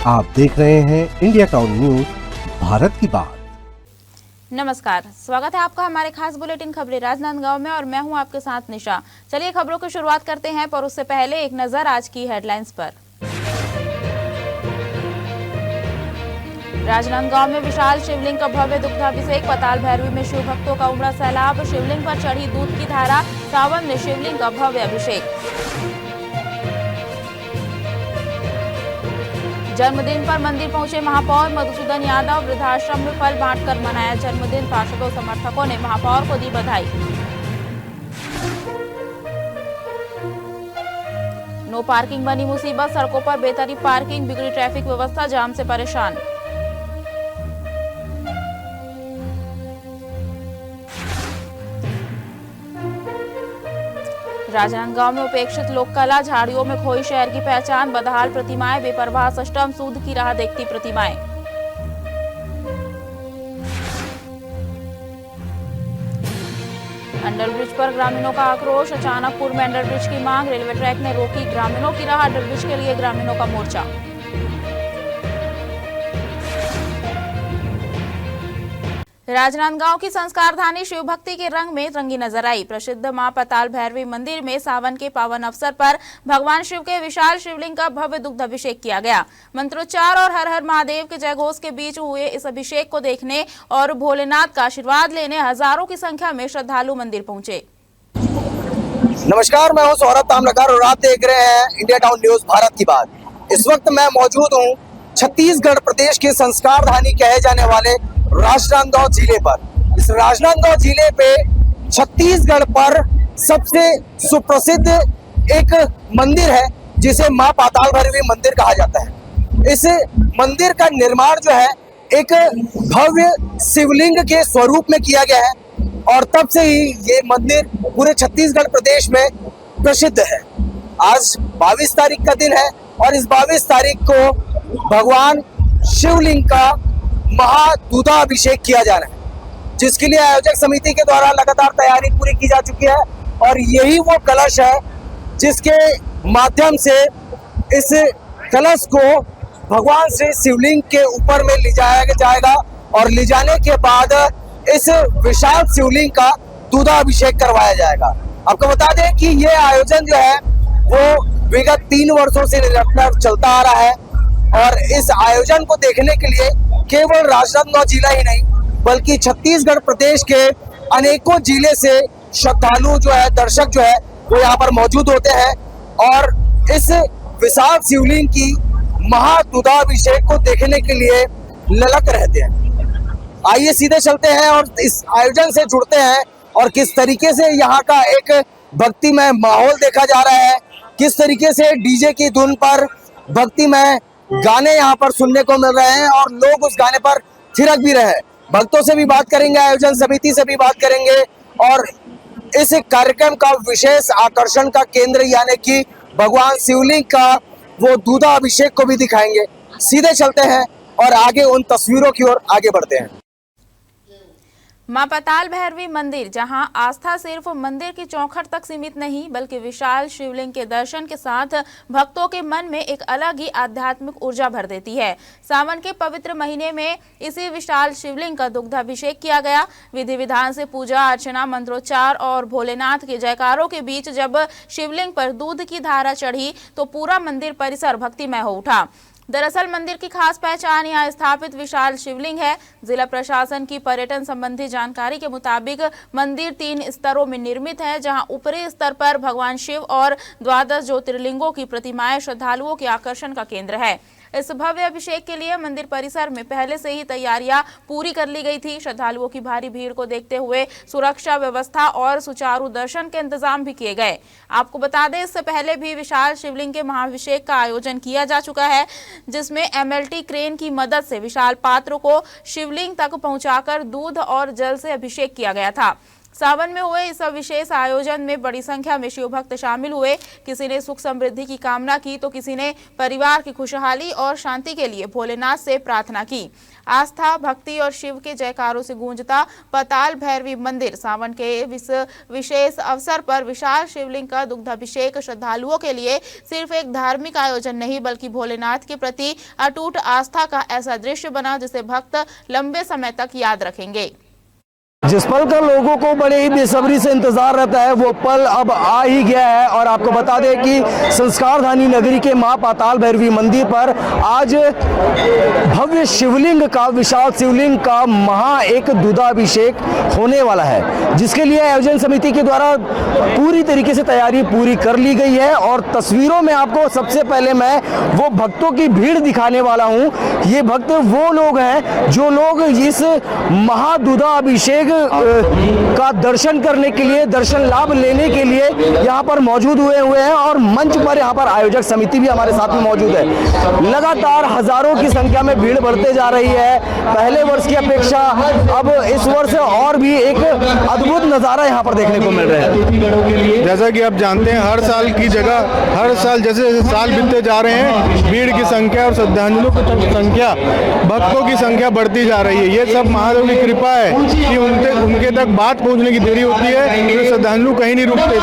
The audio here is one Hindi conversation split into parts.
आप देख रहे हैं इंडिया टाउन न्यूज, भारत की बात। नमस्कार, स्वागत है आपका हमारे खास बुलेटिन खबरें राजनांदगांव में और मैं हूं आपके साथ निशा। चलिए खबरों की शुरुआत करते हैं, पर उससे पहले एक नजर आज की हेडलाइंस पर। राजनांदगांव में विशाल शिवलिंग का भव्य दुग्धाभिषेक, पताल भैरवी में शिव भक्तों का उमड़ा सैलाब, शिवलिंग पर चढ़ी दूध की धारा, सावन में शिवलिंग का भव्य अभिषेक। जन्मदिन पर मंदिर पहुंचे महापौर मधुसूदन यादव, वृद्धाश्रम में फल बांटकर मनाया जन्मदिन, पार्षदों समर्थकों ने महापौर को दी बधाई। नो पार्किंग बनी मुसीबत, सड़कों पर बेतरतीब पार्किंग, बिगड़ी ट्रैफिक व्यवस्था, जाम से परेशान। राजनांदगांव में उपेक्षित लोक कला, झाड़ियों में खोई शहर की पहचान, बदहाल प्रतिमाएं, बेपरवाह सिस्टम, सूद की राह देखती प्रतिमाएं। अंडरब्रिज पर ग्रामीणों का आक्रोश, अचानकपुर में अंडरब्रिज की मांग, रेलवे ट्रैक ने रोकी ग्रामीणों की राह, अंडरब्रिज के लिए ग्रामीणों का मोर्चा। राजनांदगांव की संस्कारधानी शिव भक्ति के रंग में रंगी नजर आई। प्रसिद्ध मां पताल भैरवी मंदिर में सावन के पावन अवसर पर भगवान शिव के विशाल शिवलिंग का भव्य दुग्धाभिषेक किया गया। मंत्रोच्चार और हर हर महादेव के जयघोष के बीच हुए इस अभिषेक को देखने और भोलेनाथ का आशीर्वाद लेने हजारों की संख्या में श्रद्धालु मंदिर पहुंचे। नमस्कार, मैं हूं सौरभ ताम्रकार और आप देख रहे हैं इंडिया टाउन न्यूज, भारत की बात। इस वक्त मैं मौजूद हूं छत्तीसगढ़ प्रदेश के संस्कारधानी कहे जाने वाले राजनांदगांव जिले पर। इस राजनांदगांव जिले पे छत्तीसगढ़ पर सबसे सुप्रसिद्ध एक मंदिर है जिसे मां पाताल भैरवी मंदिर कहा जाता है। इस मंदिर का निर्माण जो है एक भव्य शिवलिंग के स्वरूप में किया गया है और तब से ही ये मंदिर पूरे छत्तीसगढ़ प्रदेश में प्रसिद्ध है। आज 22 तारीख का दिन है और इस 22 तारीख को भगवान शिवलिंग का महादूधाभिषेक किया जा रहा है, जिसके लिए आयोजक समिति के द्वारा लगातार तैयारी पूरी की जा चुकी है और यही वो कलश है जिसके माध्यम से इस कलश को भगवान श्री शिवलिंग के ऊपर में ले जाया जाएगा और ले जाने के बाद इस विशाल शिवलिंग का दूधाभिषेक करवाया जाएगा। आपको बता दें कि ये आयोजन जो है वो विगत 3 वर्षों से निरंतर चलता आ रहा है और इस आयोजन को देखने के लिए केवल राजनांदगांव जिला ही नहीं बल्कि छत्तीसगढ़ प्रदेश के अनेकों जिले से श्रद्धालु जो है, दर्शक जो है वो यहाँ पर मौजूद होते हैं और इस विशाल शिवलिंग की महादूधाभिषेक को देखने के लिए ललक रहते हैं। आइए सीधे चलते हैं और इस आयोजन से जुड़ते हैं और किस तरीके से यहाँ का एक भक्तिमय माहौल देखा जा रहा है, किस तरीके से डीजे की धुन पर भक्तिमय गाने यहाँ पर सुनने को मिल रहे हैं और लोग उस गाने पर थिरक भी रहे हैं। भक्तों से भी बात करेंगे, आयोजन समिति से भी बात करेंगे और इस कार्यक्रम का विशेष आकर्षण का केंद्र यानी कि भगवान शिवलिंग का वो दूधाभिषेक को भी दिखाएंगे। सीधे चलते हैं और आगे उन तस्वीरों की ओर आगे बढ़ते हैं। मां पताल भैरवी मंदिर, जहां आस्था सिर्फ मंदिर की चौखट तक सीमित नहीं बल्कि विशाल शिवलिंग के दर्शन के साथ भक्तों के मन में एक अलग ही आध्यात्मिक ऊर्जा भर देती है। सावन के पवित्र महीने में इसी विशाल शिवलिंग का दुग्धाभिषेक किया गया। विधि विधान से पूजा अर्चना, मंत्रोच्चार और भोलेनाथ के जयकारों के बीच जब शिवलिंग पर दूध की धारा चढ़ी तो पूरा मंदिर परिसर भक्तिमय हो उठा। दरअसल मंदिर की खास पहचान यहाँ स्थापित विशाल शिवलिंग है। जिला प्रशासन की पर्यटन संबंधी जानकारी के मुताबिक मंदिर 3 स्तरों में निर्मित है, जहाँ ऊपरी स्तर पर भगवान शिव और 12 ज्योतिर्लिंगों की प्रतिमाएं श्रद्धालुओं के आकर्षण का केंद्र है। इस भव्य अभिषेक के लिए मंदिर परिसर में पहले से ही तैयारियां पूरी कर ली गई थी। श्रद्धालुओं की भारी भीड़ को देखते हुए सुरक्षा व्यवस्था और सुचारू दर्शन के इंतजाम भी किए गए। आपको बता दें, इससे पहले भी विशाल शिवलिंग के महाभिषेक का आयोजन किया जा चुका है, जिसमें MLT क्रेन की मदद से विशाल पात्र को शिवलिंग तक पहुंचाकर दूध और जल से अभिषेक किया गया था। सावन में हुए इस विशेष आयोजन में बड़ी संख्या में शिव भक्त शामिल हुए। किसी ने सुख समृद्धि की कामना की तो किसी ने परिवार की खुशहाली और शांति के लिए भोलेनाथ से प्रार्थना की। आस्था, भक्ति और शिव के जयकारों से गूंजता पाताल भैरवी मंदिर सावन के इस विशेष अवसर पर विशाल शिवलिंग का दुग्धाभिषेक श्रद्धालुओं के लिए सिर्फ एक धार्मिक आयोजन नहीं बल्कि भोलेनाथ के प्रति अटूट आस्था का ऐसा दृश्य बना जिसे भक्त लंबे समय तक याद रखेंगे। जिस पल का लोगों को बड़े ही बेसब्री से इंतजार रहता है वो पल अब आ ही गया है। और आपको बता दें कि संस्कारधानी नगरी के मां पाताल भैरवी मंदिर पर आज भव्य शिवलिंग का, विशाल शिवलिंग का महा एक दुग्धाभिषेक होने वाला है, जिसके लिए आयोजन समिति के द्वारा पूरी तरीके से तैयारी पूरी कर ली गई है। और तस्वीरों में आपको सबसे पहले मैं वो भक्तों की भीड़ दिखाने वाला हूँ। ये भक्त वो लोग हैं जो लोग इस महादुग्धाभिषेक का दर्शन करने के लिए, दर्शन लाभ लेने के लिए यहाँ पर मौजूद हुए हैं। और मंच पर यहाँ पर आयोजक समिति भी हमारे साथ में मौजूद है। लगातार हजारों की संख्या में भीड़ बढ़ते जा रही है। पहले वर्ष की अपेक्षा अब इस वर्ष और भी एक अद्भुत नजारा यहाँ पर देखने को मिल रहा है। जैसा कि आप जानते हैं, हर साल की जगह हर साल जैसे जैसे साल बीतते जा रहे हैं, भीड़ की संख्या और श्रद्धालुओं की संख्या, भक्तों की संख्या बढ़ती जा रही है। ये सब महादेव की कृपा है कि उनके तक बात पहुंचने की देरी होती है, तो श्रद्धालु कहीं नहीं रुकते।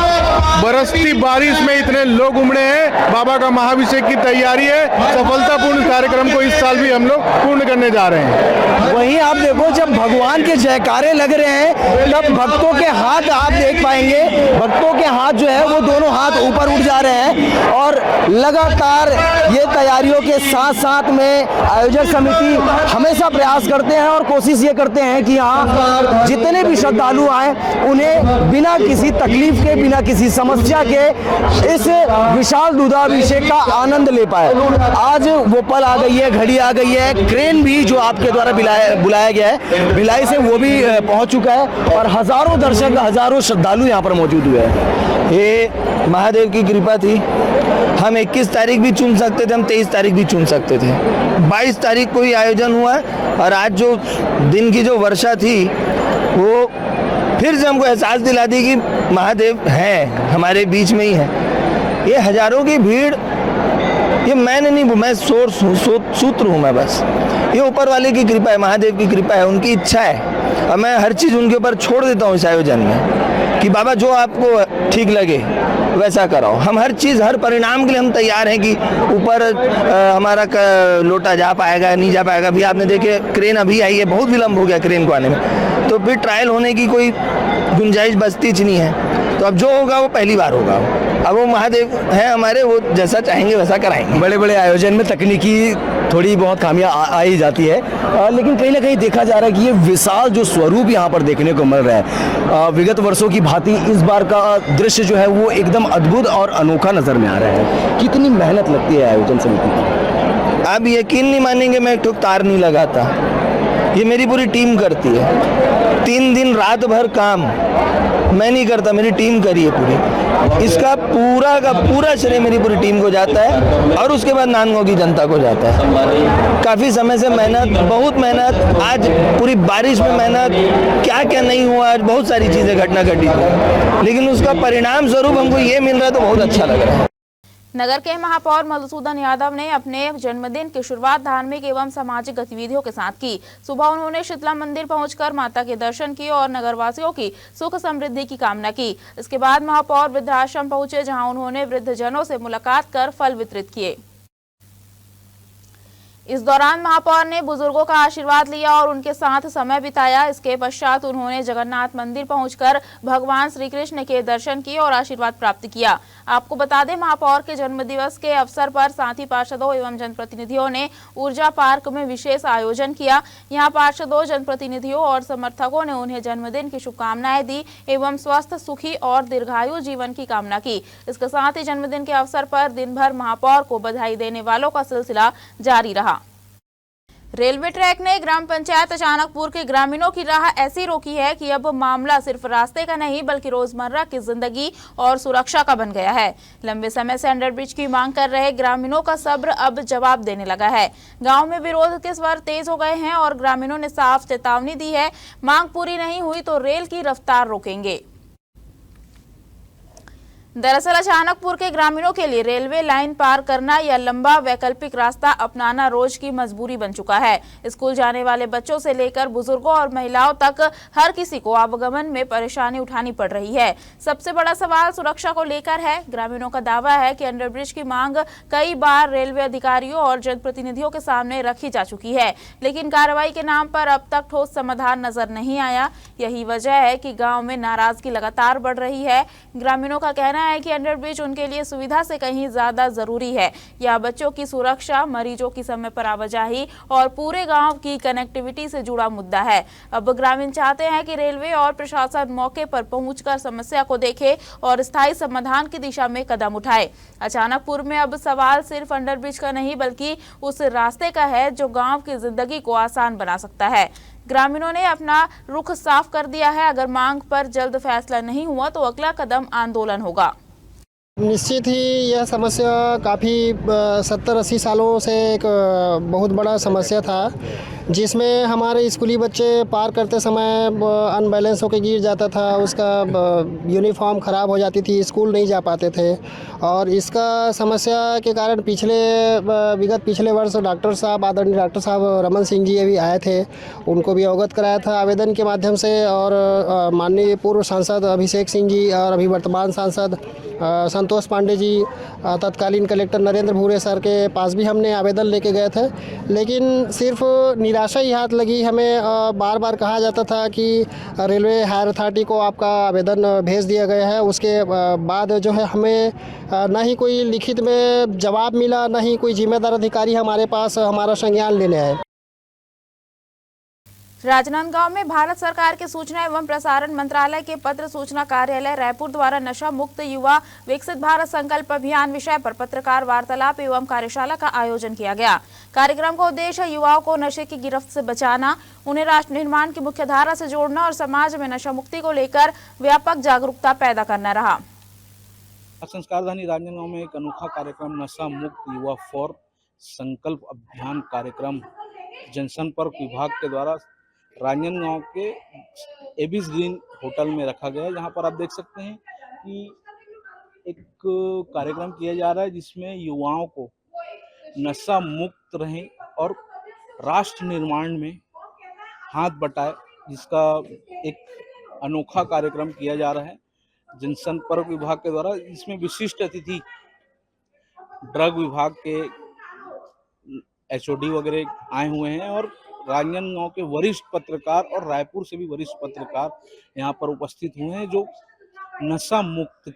बरसती बारिश में इतने लोग उमड़े हैं। बाबा का महाभिषेक की तैयारी है। सफलतापूर्ण कार्यक्रम को इस साल भी हम लोग पूर्ण करने जा रहे हैं। वहीं आप देखो, जब भगवान के जयकारे लग रहे हैं तब भक्तों के हाथ आप देख पाएंगे, भक्तों के हाथ जो है वो दोनों हाथ ऊपर उठ जा रहे हैं। और लगातार ये तैयारियों के साथ साथ में आयोजक समिति हमेशा प्रयास करते हैं और कोशिश ये करते हैं कि यहाँ जितने भी श्रद्धालु आए उन्हें बिना किसी तकलीफ के, बिना किसी समस्या के इस विशाल दुग्धाभिषेक का आनंद ले पाए। आज वो पल आ गई है, घड़ी आ गई है। क्रेन भी जो आपके द्वारा बुलाया गया है भिलाई से, वो भी पहुंच चुका है और हजारों दर्शक, हजारों श्रद्धालु यहाँ पर मौजूद हुए हैं। ये महादेव की कृपा थी। हम 21 तारीख भी चुन सकते थे, हम 23 तारीख भी चुन सकते थे। 22 तारीख को ही आयोजन हुआ और आज जो दिन की जो वर्षा थी वो फिर से हमको एहसास दिला दी कि महादेव हैं, हमारे बीच में ही हैं। ये हजारों की भीड़, ये मैंने नहीं, मैं सोर्स हूँ, सूत्र हूँ मैं बस। ये ऊपर वाले की कृपा है, महादेव की कृपा है, उनकी इच्छा है। और मैं हर चीज़ उनके ऊपर छोड़ देता हूँ इस आयोजन में कि बाबा जो आपको ठीक लगे वैसा कराओ। हम हर चीज़, हर परिणाम के लिए हम तैयार हैं कि ऊपर हमारा लोटा जा पाएगा नहीं जा पाएगा। अभी आपने देखे क्रेन अभी आई है, बहुत विलम्ब हो गया क्रेन को आने में, तो फिर ट्रायल होने की कोई गुंजाइश बचती नहीं है। तो अब जो होगा वो पहली बार होगा। अब वो महादेव हैं हमारे, वो जैसा चाहेंगे वैसा कराएंगे। बड़े बड़े आयोजन में तकनीकी थोड़ी बहुत खामियां आ ही जाती है, लेकिन कहीं ना कहीं देखा जा रहा है कि ये विशाल जो स्वरूप यहाँ पर देखने को मिल रहा है, विगत वर्षों की भांति इस बार का दृश्य जो है वो एकदम अद्भुत और अनोखा नजर में आ रहा है। कितनी मेहनत लगती है आयोजन समिति की? आप यकीन नहीं मानेंगे, मैं एक ठोक तार नहीं लगाता, ये मेरी पूरी टीम करती है। 3 दिन रात भर काम मैं नहीं करता, मेरी टीम करी है पूरी। इसका पूरा का पूरा श्रेय मेरी पूरी टीम को जाता है और उसके बाद नानगो की जनता को जाता है। काफ़ी समय से मेहनत, बहुत मेहनत, आज पूरी बारिश में मेहनत, क्या क्या नहीं हुआ, आज बहुत सारी चीज़ें घटना घटी, लेकिन उसका परिणाम स्वरूप हमको ये मिल रहा है तो बहुत अच्छा लग रहा है। नगर के महापौर मधुसूदन यादव ने अपने जन्मदिन की शुरुआत धार्मिक एवं सामाजिक गतिविधियों के साथ की। सुबह उन्होंने शीतला मंदिर पहुंचकर माता के दर्शन किए और नगरवासियों की सुख समृद्धि की कामना की। इसके बाद महापौर वृद्धाश्रम पहुंचे, जहां उन्होंने वृद्धजनों से मुलाकात कर फल वितरित किए। इस दौरान महापौर ने बुजुर्गों का आशीर्वाद लिया और उनके साथ समय बिताया। इसके पश्चात उन्होंने जगन्नाथ मंदिर पहुंचकर भगवान श्री कृष्ण के दर्शन किए और आशीर्वाद प्राप्त किया। आपको बता दें, महापौर के जन्मदिवस के अवसर पर साथी पार्षदों एवं जनप्रतिनिधियों ने ऊर्जा पार्क में विशेष आयोजन किया। यहां पार्षदों, जनप्रतिनिधियों और समर्थकों ने उन्हें जन्मदिन की शुभकामनाएं दी एवं स्वस्थ, सुखी और दीर्घायु जीवन की कामना की। इसके साथ ही जन्मदिन के अवसर पर दिन भर महापौर को बधाई देने वालों का सिलसिला जारी रहा। रेलवे ट्रैक ने ग्राम पंचायत अचानकपुर के ग्रामीणों की राह ऐसी रोकी है कि अब मामला सिर्फ रास्ते का नहीं बल्कि रोजमर्रा की जिंदगी और सुरक्षा का बन गया है। लंबे समय से अंडरब्रिज की मांग कर रहे ग्रामीणों का सब्र अब जवाब देने लगा है। गांव में विरोध के स्वर तेज हो गए हैं और ग्रामीणों ने साफ चेतावनी दी है, मांग पूरी नहीं हुई तो रेल की रफ्तार रोकेंगे। दरअसल अचानकपुर के ग्रामीणों के लिए रेलवे लाइन पार करना या लंबा वैकल्पिक रास्ता अपनाना रोज की मजबूरी बन चुका है। स्कूल जाने वाले बच्चों से लेकर बुजुर्गों और महिलाओं तक हर किसी को आवागमन में परेशानी उठानी पड़ रही है। सबसे बड़ा सवाल सुरक्षा को लेकर है। ग्रामीणों का दावा है कि अंडरब्रिज की मांग कई बार रेलवे अधिकारियों और जनप्रतिनिधियों के सामने रखी जा चुकी है, लेकिन कार्रवाई के नाम पर अब तक ठोस समाधान नजर नहीं आया। यही वजह है कि गाँव में नाराजगी लगातार बढ़ रही है। ग्रामीणों का कहना है कि अंडरब्रिज उनके लिए सुविधा से कहीं ज्यादा जरूरी है। यह बच्चों की सुरक्षा, मरीजों की समय पर आवाजाही और पूरे गांव की कनेक्टिविटी से जुड़ा मुद्दा है। अब ग्रामीण चाहते हैं कि रेलवे और प्रशासन मौके पर पहुंचकर समस्या को देखे और स्थायी समाधान की दिशा में कदम उठाए। अचानकपुर में अब सवाल सिर्फ अंडरब्रिज का नहीं बल्कि उस रास्ते का है जो गांव की जिंदगी को आसान बना सकता है। ग्रामीणों ने अपना रुख साफ कर दिया है। अगर मांग पर जल्द फैसला नहीं हुआ तो अगला कदम आंदोलन होगा। निश्चित ही यह समस्या काफ़ी 70-80 सालों से एक बहुत बड़ा समस्या था, जिसमें हमारे स्कूली बच्चे पार करते समय अनबैलेंस होकर गिर जाता था, उसका यूनिफॉर्म ख़राब हो जाती थी, स्कूल नहीं जा पाते थे। और इसका समस्या के कारण पिछले वर्ष डॉक्टर साहब, आदरणीय डॉक्टर साहब रमन सिंह जी अभी आए थे, उनको भी अवगत कराया था आवेदन के माध्यम से। और माननीय पूर्व सांसद अभिषेक सिंह जी और अभी वर्तमान सांसद संतोष पांडे जी, तत्कालीन कलेक्टर नरेंद्र भूरे सर के पास भी हमने आवेदन लेके गए थे, लेकिन सिर्फ निराशा ही हाथ लगी। हमें बार बार कहा जाता था कि रेलवे हायर अथॉरिटी को आपका आवेदन भेज दिया गया है। उसके बाद जो है हमें न ही कोई लिखित में जवाब मिला, न ही कोई जिम्मेदार अधिकारी हमारे पास हमारा संज्ञान लेने आए। राजनांदगांव में भारत सरकार के सूचना एवं प्रसारण मंत्रालय के पत्र सूचना कार्यालय रायपुर द्वारा नशा मुक्त युवा विकसित भारत संकल्प अभियान विषय पर पत्रकार वार्तालाप एवं कार्यशाला का आयोजन किया गया। कार्यक्रम का उद्देश्य युवाओं को नशे की गिरफ्त से बचाना, उन्हें राष्ट्र निर्माण की मुख्य धारा से जोड़ना और समाज में नशा मुक्ति को लेकर व्यापक जागरूकता पैदा करना रहा। संस्कारधानी राजनांदगांव में एक अनोखा कार्यक्रम नशा मुक्त युवा फॉर संकल्प अभियान कार्यक्रम जनसंपर्क विभाग के द्वारा राजनांदगांव के एबिस ग्रीन होटल में रखा गया है, जहां पर आप देख सकते हैं कि एक कार्यक्रम किया जा रहा है जिसमें युवाओं को नशा मुक्त रहें और राष्ट्र निर्माण में हाथ बटाए, जिसका एक अनोखा कार्यक्रम किया जा रहा है जनसंपर्क विभाग के द्वारा। इसमें विशिष्ट अतिथि ड्रग विभाग के HOD वगैरह आए हुए हैं और राजनांदगांव के वरिष्ठ पत्रकार और रायपुर से भी वरिष्ठ पत्रकार यहाँ पर उपस्थित हुए हैं, जो नशा मुक्त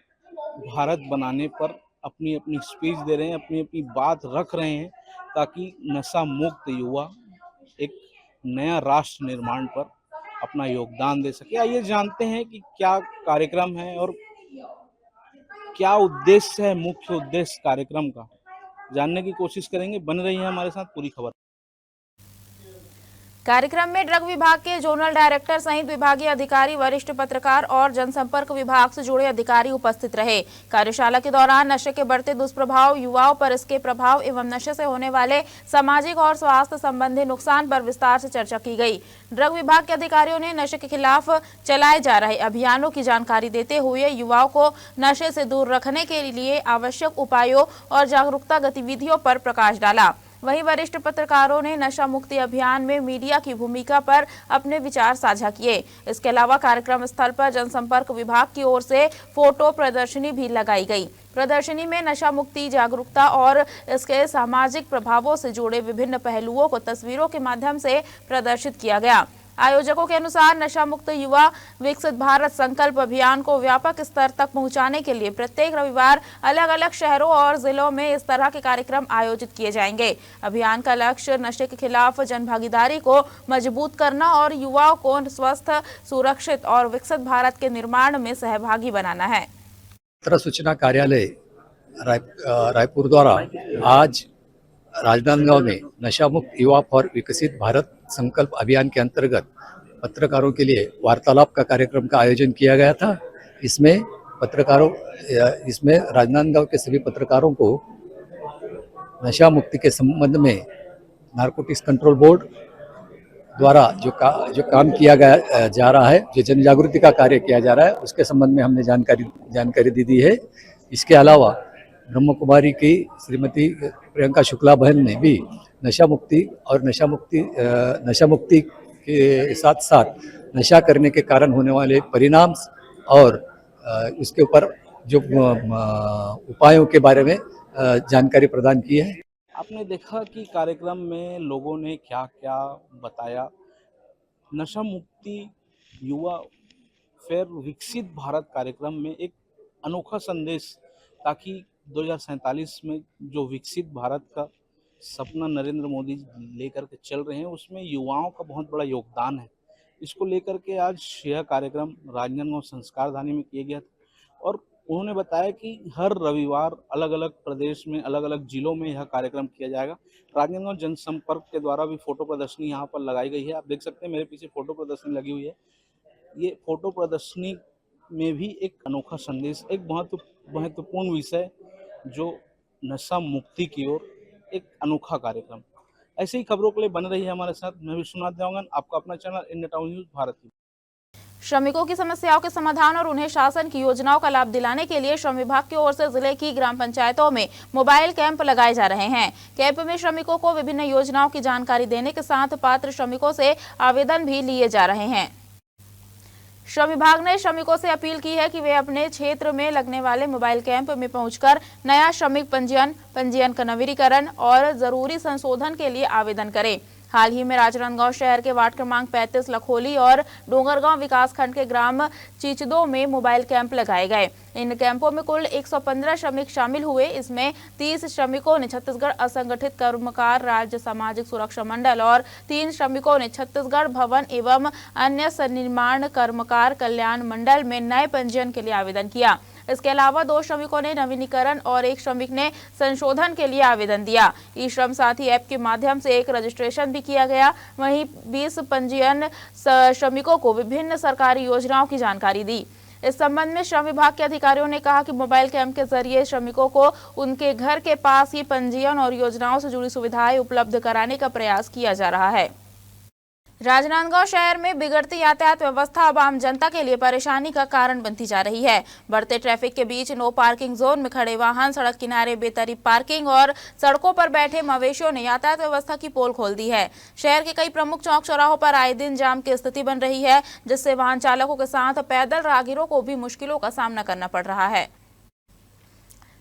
भारत बनाने पर अपनी अपनी स्पीच दे रहे हैं, अपनी अपनी बात रख रहे हैं, ताकि नशा मुक्त युवा एक नया राष्ट्र निर्माण पर अपना योगदान दे सके। आइए जानते हैं कि क्या कार्यक्रम है और क्या उद्देश्य है, मुख्य उद्देश्य कार्यक्रम का जानने की कोशिश करेंगे। बन रही है हमारे साथ पूरी खबर। कार्यक्रम में ड्रग विभाग के जोनल डायरेक्टर सहित विभागीय अधिकारी, वरिष्ठ पत्रकार और जनसंपर्क विभाग से जुड़े अधिकारी उपस्थित रहे। कार्यशाला के दौरान नशे के बढ़ते दुष्प्रभाव, युवाओं पर इसके प्रभाव एवं नशे से होने वाले सामाजिक और स्वास्थ्य संबंधी नुकसान पर विस्तार से चर्चा की गई। ड्रग विभाग के अधिकारियों ने नशे के खिलाफ चलाए जा रहे अभियानों की जानकारी देते हुए युवाओं को नशे से दूर रखने के लिए आवश्यक उपायों और जागरूकता गतिविधियों पर प्रकाश डाला। वहीं वरिष्ठ पत्रकारों ने नशा मुक्ति अभियान में मीडिया की भूमिका पर अपने विचार साझा किए। इसके अलावा कार्यक्रम स्थल पर जनसंपर्क विभाग की ओर से फोटो प्रदर्शनी भी लगाई गई। प्रदर्शनी में नशा मुक्ति जागरूकता और इसके सामाजिक प्रभावों से जुड़े विभिन्न पहलुओं को तस्वीरों के माध्यम से प्रदर्शित किया गया। आयोजकों के अनुसार नशा मुक्त युवा विकसित भारत संकल्प अभियान को व्यापक स्तर तक पहुंचाने के लिए प्रत्येक रविवार अलग अलग शहरों और जिलों में इस तरह के कार्यक्रम आयोजित किए जाएंगे। अभियान का लक्ष्य नशे के खिलाफ जनभागीदारी को मजबूत करना और युवाओं को स्वस्थ, सुरक्षित और विकसित भारत के निर्माण में सहभागी बनाना है। पत्र सूचना कार्यालय रायपुर द्वारा आज राजनांदगांव में नशा मुक्त युवा फॉर विकसित भारत संकल्प अभियान के अंतर्गत पत्रकारों के लिए वार्तालाप का कार्यक्रम का आयोजन किया गया था। इसमें राजनांदगांव के सभी पत्रकारों को नशा मुक्ति के संबंध में नारकोटिक्स कंट्रोल बोर्ड द्वारा जो काम किया गया जा रहा है, जो जन जागृति का कार्य किया जा रहा है, उसके संबंध में हमने जानकारी दी है। इसके अलावा ब्रह्म कुमारी की श्रीमती प्रियंका शुक्ला बहन ने भी नशा मुक्ति के साथ साथ नशा करने के कारण होने वाले परिणाम और उसके ऊपर जो उपायों के बारे में जानकारी प्रदान की है। आपने देखा कि कार्यक्रम में लोगों ने क्या क्या बताया। नशा मुक्ति युवा फिर विकसित भारत कार्यक्रम में एक अनोखा संदेश, ताकि 2047 में जो विकसित भारत का सपना नरेंद्र मोदी लेकर के चल रहे हैं, उसमें युवाओं का बहुत बड़ा योगदान है। इसको लेकर के आज यह कार्यक्रम राजनांदगांव संस्कार धानी में किया गया था और उन्होंने बताया कि हर रविवार अलग अलग प्रदेश में अलग अलग जिलों में यह कार्यक्रम किया जाएगा। राजनांदगांव जनसंपर्क के द्वारा भी फोटो प्रदर्शनी यहाँ पर लगाई गई है। आप देख सकते हैं मेरे पीछे फोटो प्रदर्शनी लगी हुई है। ये फोटो प्रदर्शनी में भी एक अनोखा संदेश, एक महत्वपूर्ण विषय जो नशा मुक्ति की ओर एक अनोखा कार्यक्रम। ऐसे ही खबरों के लिए बने रही है हमारे साथ। मैं विश्वनाथ देवगन, आपका अपना channel India town news Bharat की। श्रमिकों की समस्याओं के समाधान और उन्हें शासन की योजनाओं का लाभ दिलाने के लिए श्रम विभाग की ओर से जिले की ग्राम पंचायतों में मोबाइल कैंप लगाए जा रहे हैं। कैंप में श्रमिकों को विभिन्न योजनाओं की जानकारी देने के साथ पात्र श्रमिकों से आवेदन भी लिए जा रहे हैं। श्रम विभाग ने श्रमिकों से अपील की है कि वे अपने क्षेत्र में लगने वाले मोबाइल कैंप में पहुंचकर नया श्रमिक पंजीयन का नवीनीकरण और जरूरी संशोधन के लिए आवेदन करें। हाल ही में राजनांदगांव शहर के वार्ड क्रमांक 35 लखोली और डोंगरगांव विकासखंड के ग्राम चिचदो में मोबाइल कैंप लगाए गए। इन कैंपों में कुल 115 श्रमिक शामिल हुए। इसमें 30 श्रमिकों ने छत्तीसगढ़ असंगठित कर्मकार राज्य सामाजिक सुरक्षा मंडल और 3 श्रमिकों ने छत्तीसगढ़ भवन एवं अन्य सन्निर्माण कर्मकार कल्याण मंडल में नए पंजीयन के लिए आवेदन किया। इसके अलावा 2 श्रमिकों ने नवीनीकरण और 1 श्रमिक ने संशोधन के लिए आवेदन दिया। ई श्रम साथी ऐप के माध्यम से एक रजिस्ट्रेशन भी किया गया। वहीं 20 पंजीयन श्रमिकों को विभिन्न सरकारी योजनाओं की जानकारी दी। इस संबंध में श्रम विभाग के अधिकारियों ने कहा कि मोबाइल कैंप के जरिए श्रमिकों को उनके घर के पास ही पंजीयन और योजनाओं से जुड़ी सुविधाएं उपलब्ध कराने का प्रयास किया जा रहा है। राजनांदगांव शहर में बिगड़ती यातायात व्यवस्था अब आम जनता के लिए परेशानी का कारण बनती जा रही है। बढ़ते ट्रैफिक के बीच नो पार्किंग जोन में खड़े वाहन, सड़क किनारे बेतरतीब पार्किंग और सड़कों पर बैठे मवेशियों ने यातायात व्यवस्था की पोल खोल दी है। शहर के कई प्रमुख चौक चौराहों पर आए दिन जाम की स्थिति बन रही है, जिससे वाहन चालकों के साथ पैदल राहगीरों को भी मुश्किलों का सामना करना पड़ रहा है।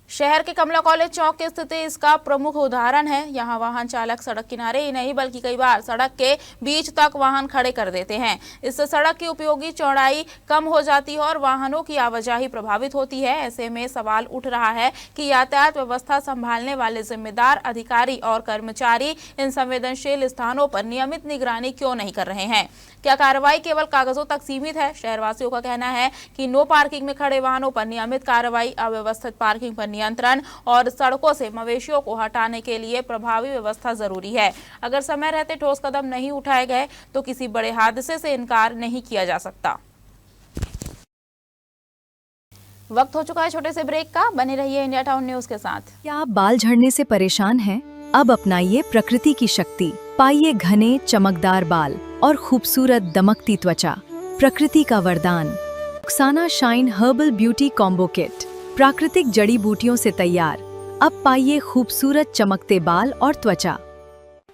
शहर के कमला कॉलेज चौक की स्थिति इसका प्रमुख उदाहरण है। यहाँ वाहन चालक सड़क किनारे ही नहीं बल्कि कई बार सड़क के बीच तक वाहन खड़े कर देते हैं। इससे सड़क की उपयोगी चौड़ाई कम हो जाती है और वाहनों की आवाजाही प्रभावित होती है। ऐसे में सवाल उठ रहा है कि यातायात व्यवस्था संभालने वाले जिम्मेदार अधिकारी और कर्मचारी इन संवेदनशील स्थानों पर नियमित निगरानी क्यों नहीं कर रहे हैं? क्या कार्रवाई केवल कागजों तक सीमित है? शहरवासियों का कहना है कि नो पार्किंग में खड़े वाहनों पर नियमित कार्रवाई, अव्यवस्थित पार्किंग पर नियंत्रण और सड़कों से मवेशियों को हटाने के लिए प्रभावी व्यवस्था जरूरी है। अगर समय रहते ठोस कदम नहीं उठाए गए तो किसी बड़े हादसे से इनकार नहीं किया जा सकता। वक्त हो चुका है छोटे से ब्रेक का। बने रहिए इंडिया टाउन न्यूज के साथ। क्या आप बाल झड़ने से परेशान हैं? अब अपनाइए प्रकृति की शक्ति, पाइए घने चमकदार बाल और खूबसूरत दमकती त्वचा। प्रकृति का वरदान Rukhsana shine herbal beauty combo kit, प्राकृतिक जड़ी बूटियों से तैयार। अब पाइए खूबसूरत चमकते बाल और त्वचा।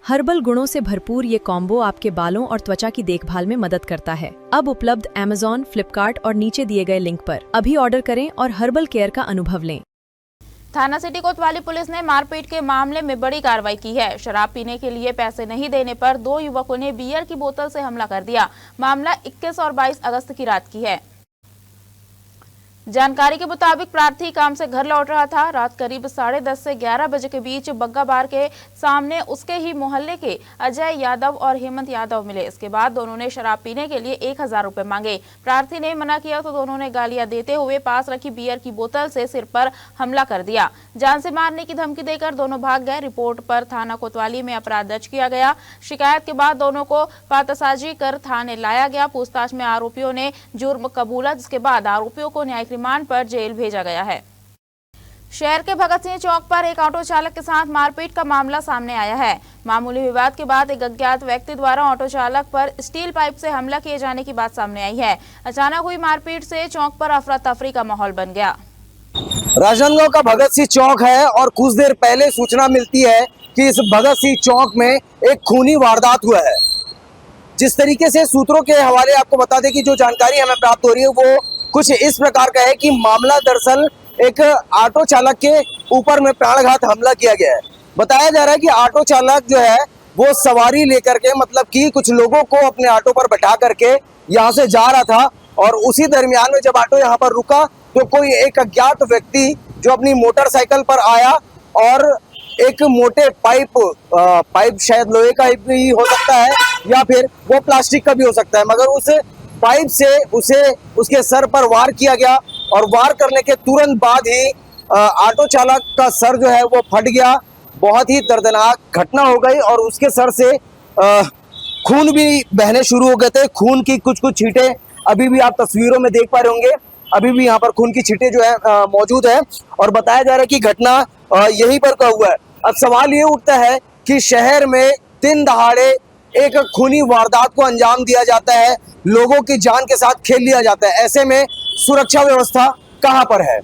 हर्बल गुणों से भरपूर ये कॉम्बो आपके बालों और त्वचा की देखभाल में मदद करता है। अब उपलब्ध Amazon, फ्लिपकार्ट और नीचे दिए गए लिंक पर अभी ऑर्डर करें और हर्बल केयर का अनुभव लें। थाना सिटी कोतवाली पुलिस ने मारपीट के मामले में बड़ी कार्रवाई की है। शराब पीने के लिए पैसे नहीं देने पर 2 युवकों ने बियर की बोतल से हमला कर दिया। मामला 21 और 22 अगस्त की रात की है। जानकारी के मुताबिक प्रार्थी काम से घर लौट रहा था। रात करीब 10:30 से 11 बजे के बीच बग्गा बार के सामने उसके ही मोहल्ले के अजय यादव और हेमंत यादव मिले। इसके बाद दोनों ने शराब पीने के लिए 1000 रुपए मांगे। प्रार्थी ने मना किया तो दोनों ने गालियां देते हुए पास रखी बियर की बोतल से सिर पर हमला कर दिया। जान से मारने की धमकी देकर दोनों भाग गए। रिपोर्ट पर थाना कोतवाली में अपराध दर्ज किया गया। शिकायत के बाद दोनों को पातासाजी कर थाने लाया गया। पूछताछ में आरोपियों ने जुर्म कबूला, जिसके बाद आरोपियों को न्यायिक रिमांड पर जेल भेजा गया है। शहर के भगत सिंह चौक पर एक ऑटो चालक के साथ मारपीट का मामला सामने आया है। मामूली विवाद के बाद एक अज्ञात व्यक्ति द्वारा ऑटो चालक पर स्टील पाइप से हमला किए जाने की बात सामने आई है। अचानक हुई मारपीट से चौक पर अफरा तफरी का माहौल बन गया। राजनांदगांव का भगत सिंह चौक है और कुछ देर पहले सूचना मिलती है कि इस भगत सिंह चौक में एक खूनी वारदात हुआ है। जिस तरीके से सूत्रों के हवाले आपको बता दें कि जो जानकारी हमें प्राप्त हो रही है वो कुछ इस प्रकार का है कि मामला दरअसल एक ऑटो चालक के ऊपर में प्राणघात हमला किया गया है। बताया जा रहा है कि ऑटो चालक जो है वो सवारी लेकर के, मतलब कि कुछ लोगों को अपने ऑटो पर बैठा करके यहाँ से जा रहा था और उसी दरमियान में जब ऑटो यहाँ पर रुका तो कोई एक अज्ञात व्यक्ति जो अपनी मोटरसाइकिल पर आया और एक मोटे पाइप शायद लोहे का भी हो सकता है या फिर वो प्लास्टिक का भी हो सकता है, मगर उस पाइप से उसे उसके सर पर वार किया गया और वार करने के तुरंत बाद ही ऑटो चालक का सर जो है वो फट गया। बहुत ही दर्दनाक घटना हो गई और उसके सर से खून भी बहने शुरू हो गए थे। खून की कुछ छींटे अभी भी आप तस्वीरों में देख पा रहे होंगे, अभी भी यहाँ पर खून की छींटे जो है मौजूद है और बताया जा रहा है कि घटना यहीं पर का हुआ है। अब सवाल ये उठता है कि शहर में दिन दहाड़े एक खूनी वारदात को अंजाम दिया जाता है, लोगों की जान के साथ खेल लिया जाता है। ऐसे में सुरक्षा व्यवस्था कहां पर है?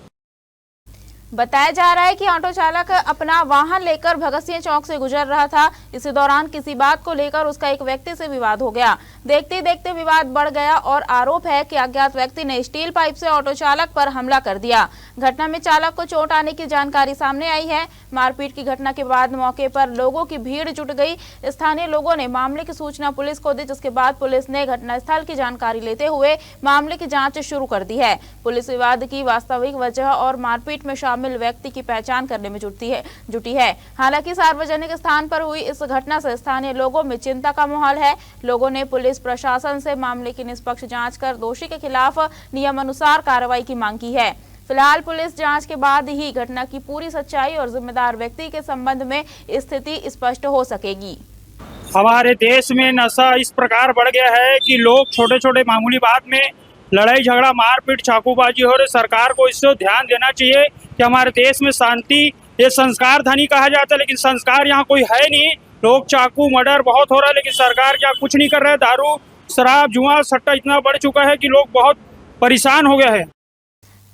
बताया जा रहा है कि ऑटो चालक अपना वाहन लेकर भगत सिंह चौक से गुजर रहा था। इसी दौरान किसी बात को लेकर उसका एक व्यक्ति से विवाद हो गया। देखते देखते विवाद बढ़ गया और आरोप है कि अज्ञात व्यक्ति ने स्टील पाइप से ऑटो चालक पर हमला कर दिया। घटना में चालक को चोट आने की जानकारी सामने आई है। मारपीट की घटना के बाद मौके पर लोगों की भीड़ जुट गई। स्थानीय लोगों ने मामले की सूचना पुलिस को दी, जिसके बाद पुलिस ने घटनास्थल की जानकारी लेते हुए मामले की जाँच शुरू कर दी है। पुलिस विवाद की वास्तविक वजह और मारपीट में शामिल व्यक्ति की पहचान करने में जुटी है। हालांकि सार्वजनिक स्थान पर हुई इस घटना से स्थानीय लोगों में चिंता का माहौल है। लोगों ने पुलिस प्रशासन से मामले की निष्पक्ष जांच कर दोषी के खिलाफ नियमानुसार कार्रवाई की मांग की है। फिलहाल पुलिस जांच के बाद ही घटना की पूरी सच्चाई और जिम्मेदार व्यक्ति के संबंध में स्थिति स्पष्ट हो सकेगी। हमारे देश में नशा इस प्रकार बढ़ गया है कि लोग छोटे छोटे मामूली बात में लड़ाई झगड़ा मारपीट चाकूबाजी हो रही। सरकार को इससे ध्यान देना चाहिए कि हमारे देश में शांति, ये संस्कार धनी कहा जाता है लेकिन संस्कार यहाँ कोई है नहीं। लोग चाकू मर्डर बहुत हो रहा है लेकिन सरकार क्या कुछ नहीं कर रहा है। दारू शराब जुआ सट्टा इतना बढ़ चुका है कि लोग बहुत परेशान हो गए हैं।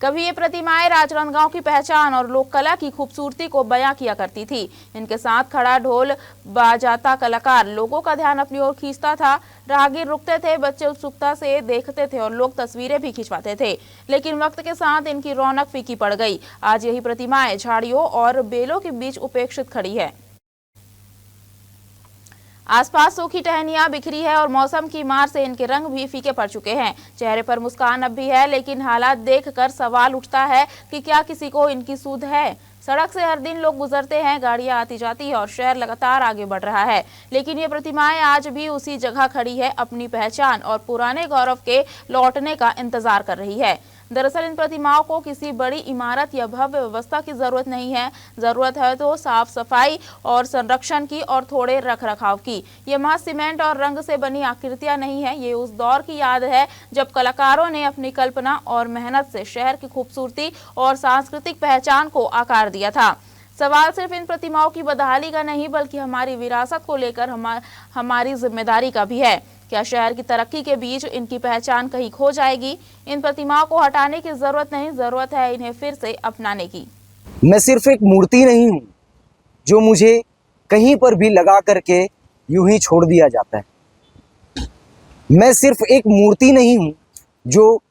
कभी ये प्रतिमाएं राजनांदगांव की पहचान और लोक कला की खूबसूरती को बयां किया करती थी। इनके साथ खड़ा ढोल बाजाता कलाकार लोगों का ध्यान अपनी ओर खींचता था। राहगीर रुकते थे, बच्चे उत्सुकता से देखते थे और लोग तस्वीरें भी खिंचवाते थे। लेकिन वक्त के साथ इनकी रौनक फीकी पड़ गई। आज यही प्रतिमाएं झाड़ियों और बेलों के बीच उपेक्षित खड़ी है। आसपास सूखी टहनियां बिखरी है और मौसम की मार से इनके रंग भी फीके पड़ चुके हैं। चेहरे पर मुस्कान अब भी है, लेकिन हालात देखकर सवाल उठता है कि क्या किसी को इनकी सूध है। सड़क से हर दिन लोग गुजरते हैं, गाड़ियां आती जाती है और शहर लगातार आगे बढ़ रहा है, लेकिन ये प्रतिमाएं आज भी उसी जगह खड़ी है, अपनी पहचान और पुराने गौरव के लौटने का इंतजार कर रही है। दरअसल इन प्रतिमाओं को किसी बड़ी इमारत या भव्य व्यवस्था की जरूरत नहीं है। जरूरत है तो साफ सफाई और संरक्षण की और थोड़े रख रखाव की। ये महज सीमेंट और रंग से बनी आकृतियां नहीं है, ये उस दौर की याद है जब कलाकारों ने अपनी कल्पना और मेहनत से शहर की खूबसूरती और सांस्कृतिक पहचान को आकार दिया था। सवाल सिर्फ इन प्रतिमाओं की बदहाली का नहीं, बल्कि हमारी विरासत को लेकर हमारी जिम्मेदारी का भी है। क्या शहर की तरक्की के बीच इनकी पहचान कहीं खो जाएगी? इन प्रतिमाओं को हटाने की जरूरत नहीं, जरूरत है इन्हें फिर से अपनाने की। मैं सिर्फ एक मूर्ति नहीं हूं जो मुझे कहीं पर भी लगा करके यूं ही छोड़ दिया जाता है। मैं सिर्फ एक मूर्ति नहीं हूं जो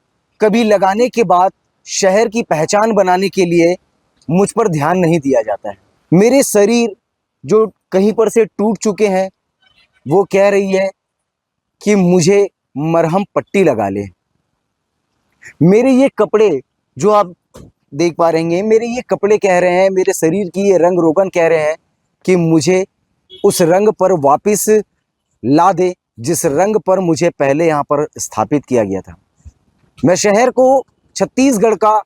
कभी लगाने के बाद शहर की पहचान बनाने के लिए मुझ पर ध्यान नहीं दिया जाता है। मेरे शरीर जो कहीं पर से टूट चुके हैं वो कह रही है कि मुझे मरहम पट्टी लगा ले। मेरे ये कपड़े जो आप देख पा रहे हैं, मेरे ये कपड़े कह रहे हैं, मेरे शरीर की ये रंग रोगन कह रहे हैं कि मुझे उस रंग पर वापस ला दे जिस रंग पर मुझे पहले यहाँ पर स्थापित किया गया था। मैं शहर को छत्तीसगढ़ का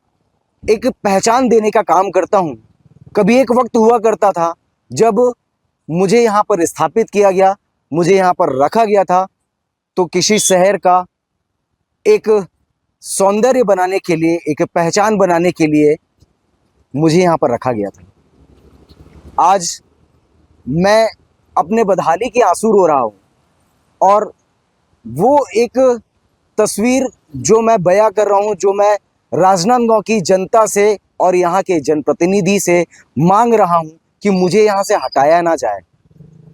एक पहचान देने का काम करता हूँ। कभी एक वक्त हुआ करता था जब मुझे यहाँ पर स्थापित किया गया, मुझे यहाँ पर रखा गया था, तो किसी शहर का एक सौंदर्य बनाने के लिए, एक पहचान बनाने के लिए मुझे यहाँ पर रखा गया था। आज मैं अपने बदहाली के आंसू रो रहा हूँ और वो एक तस्वीर जो मैं बयां कर रहा हूँ, जो मैं राजनांदगांव की जनता से और यहाँ के जनप्रतिनिधि से मांग रहा हूँ कि मुझे यहाँ से हटाया ना जाए,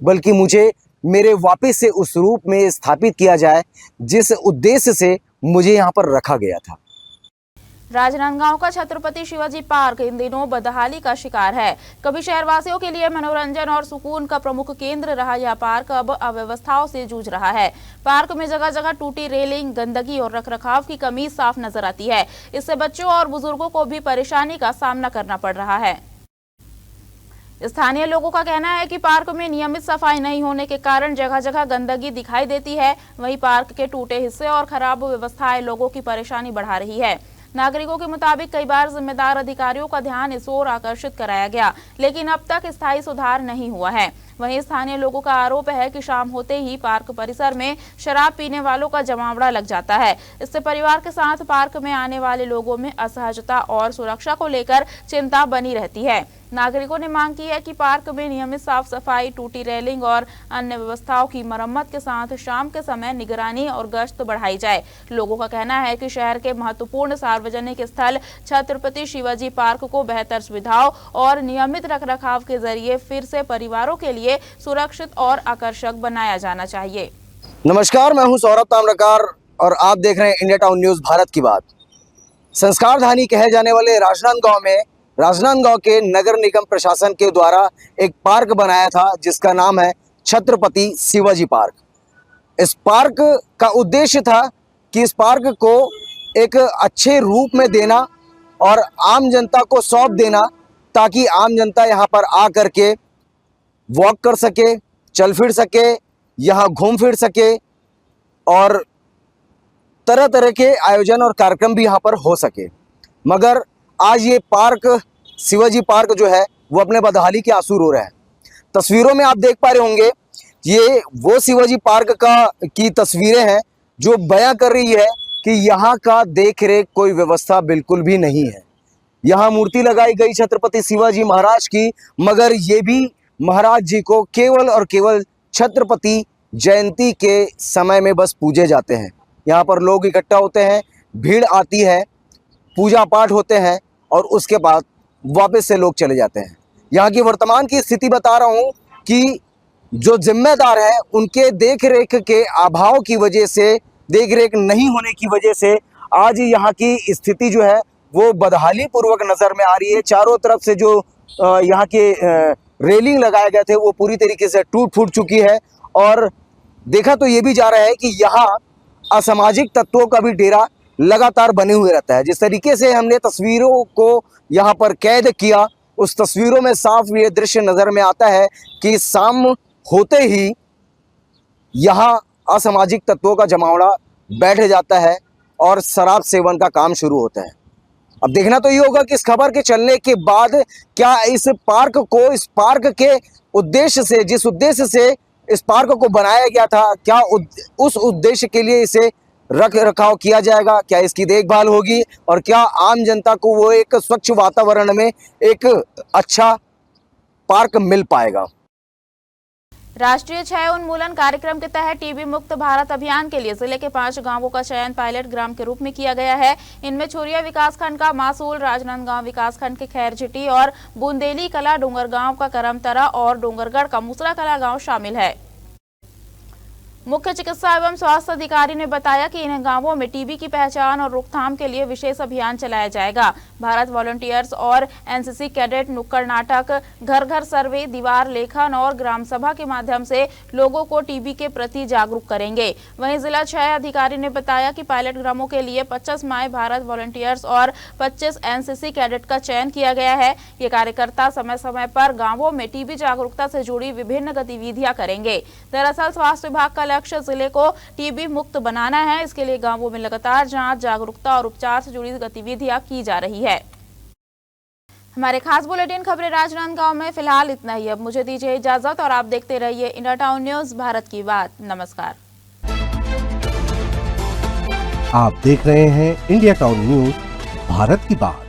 बल्कि मुझे मेरे वापस से उस रूप में स्थापित किया जाए जिस उद्देश्य से मुझे यहाँ पर रखा गया था। राजनांदगांव का छत्रपति शिवाजी पार्क इन दिनों बदहाली का शिकार है। कभी शहरवासियों के लिए मनोरंजन और सुकून का प्रमुख केंद्र रहा यह पार्क अब अव्यवस्थाओं से जूझ रहा है। पार्क में जगह जगह टूटी रेलिंग, गंदगी और रखरखाव की कमी साफ नजर आती है। इससे बच्चों और बुजुर्गों को भी परेशानी का सामना करना पड़ रहा है। स्थानीय लोगों का कहना है कि पार्क में नियमित सफाई नहीं होने के कारण जगह जगह गंदगी दिखाई देती है। वहीं पार्क के टूटे हिस्से और खराब व्यवस्थाएं लोगों की परेशानी बढ़ा रही है। नागरिकों के मुताबिक कई बार जिम्मेदार अधिकारियों का ध्यान इस ओर आकर्षित कराया गया, लेकिन अब तक स्थायी सुधार नहीं हुआ है। वहीं स्थानीय लोगों का आरोप है कि शाम होते ही पार्क परिसर में शराब पीने वालों का जमावड़ा लग जाता है। इससे परिवार के साथ पार्क में आने वाले लोगों में असहजता और सुरक्षा को लेकर चिंता बनी रहती है। नागरिकों ने मांग की है कि पार्क में नियमित साफ सफाई, टूटी रेलिंग और अन्य व्यवस्थाओं की मरम्मत के साथ शाम के समय निगरानी और गश्त बढ़ाई जाए। लोगों का कहना है कि शहर के महत्वपूर्ण सार्वजनिक स्थल छत्रपति शिवाजी पार्क को बेहतर सुविधाओं और नियमित रखरखाव के जरिए फिर से परिवारों के लिए सुरक्षित और आकर्षक बनाया जाना चाहिए। नमस्कार, मैं हूं सौरभ ताम्रकार और आप देख रहे हैं इंडिया टाउन न्यूज भारत की बात। संस्कार धानी कहे जाने वाले राजनांदगांव में राजनांदगांव के नगर निगम प्रशासन के द्वारा एक पार्क बनाया था जिसका नाम है छत्रपति शिवाजी पार्क। इस पार्क का उद्देश्य था कि इस पार्क को एक अच्छे रूप में देना और आम जनता को सौंप देना, ताकि आम जनता यहाँ पर आ करके वॉक कर सके, चल फिर सके, यहाँ घूम फिर सके और तरह तरह के आयोजन और कार्यक्रम भी यहाँ पर हो सके। मगर आज ये पार्क शिवाजी पार्क जो है वो अपने बदहाली के आंसू रो रहा है। तस्वीरों में आप देख पा रहे होंगे, ये वो शिवाजी पार्क की तस्वीरें हैं जो बयां कर रही है कि यहाँ का देख रेख कोई व्यवस्था बिल्कुल भी नहीं है। यहाँ मूर्ति लगाई गई छत्रपति शिवाजी महाराज की, मगर ये भी महाराज जी को केवल और केवल छत्रपति जयंती के समय में बस पूजे जाते हैं। यहाँ पर लोग इकट्ठा होते हैं, भीड़ आती है, पूजा पाठ होते हैं और उसके बाद वापस से लोग चले जाते हैं। यहाँ की वर्तमान की स्थिति बता रहा हूँ कि जो जिम्मेदार है उनके देख रेख के अभाव की वजह से, देख रेख नहीं होने की वजह से आज यहाँ की स्थिति जो है वो बदहाली पूर्वक नज़र में आ रही है। चारों तरफ से जो यहाँ के रेलिंग लगाए गए थे वो पूरी तरीके से टूट फूट चुकी है और देखा तो ये भी जा रहा है कि यहाँ असामाजिक तत्वों का भी डेरा लगातार बने हुए रहता है। जिस तरीके से हमने तस्वीरों को यहाँ पर कैद किया, उस तस्वीरों में साफ ये दृश्य नज़र में आता है कि शाम होते ही यहाँ असामाजिक तत्वों का जमावड़ा बैठ जाता है और शराब सेवन का काम शुरू होता है। अब देखना तो ये होगा कि इस खबर के चलने के बाद क्या इस पार्क को, इस पार्क के उद्देश्य से, जिस उद्देश्य से इस पार्क को बनाया गया था, क्या उस उद्देश्य के लिए इसे रख रखाव किया जाएगा, क्या इसकी देखभाल होगी और क्या आम जनता को वो एक स्वच्छ वातावरण में एक अच्छा पार्क मिल पाएगा। राष्ट्रीय क्षय उन्मूलन कार्यक्रम के तहत टीबी मुक्त भारत अभियान के लिए जिले के 5 गांवों का चयन पायलट ग्राम के रूप में किया गया है। इनमें छोरिया विकासखंड का मासूल, राजनांदगांव विकासखंड के खैरझिटी और बुंदेली कला डोंगरगांव का करमतरा और डोंगरगढ़ का मुसरा कला गांव शामिल है। मुख्य चिकित्सा एवं स्वास्थ्य अधिकारी ने बताया कि इन गांवों में टीबी की पहचान और रोकथाम के लिए विशेष अभियान चलाया जाएगा। भारत वॉलंटियर्स और एनसीसी कैडेट नुक्कड़ नाटक, घर घर सर्वे, दीवार लेखन और ग्राम सभा के माध्यम से लोगों को टीबी के प्रति जागरूक करेंगे। वहीं जिला क्षय अधिकारी ने बताया कि पायलट ग्रामों के लिए 25 माई भारत वॉलंटियर्स और 25 एनसीसी कैडेट का चयन किया गया है। ये कार्यकर्ता समय समय पर गाँवों में टीबी जागरूकता से जुड़ी विभिन्न गतिविधियां करेंगे। दरअसल स्वास्थ्य विभाग का लक्ष्य जिले को टीबी मुक्त बनाना है। इसके लिए गांवों में लगातार जांच, जागरूकता और उपचार से जुड़ी गतिविधियां की जा रही है। हमारे खास बुलेटिन खबरें राजनांदगांव में फिलहाल इतना ही। अब मुझे दीजिए इजाजत और आप देखते रहिए इंडिया टाउन न्यूज, भारत की बात। नमस्कार। आप देख रहे हैं इंडिया टाउन न्यूज, भारत की बात।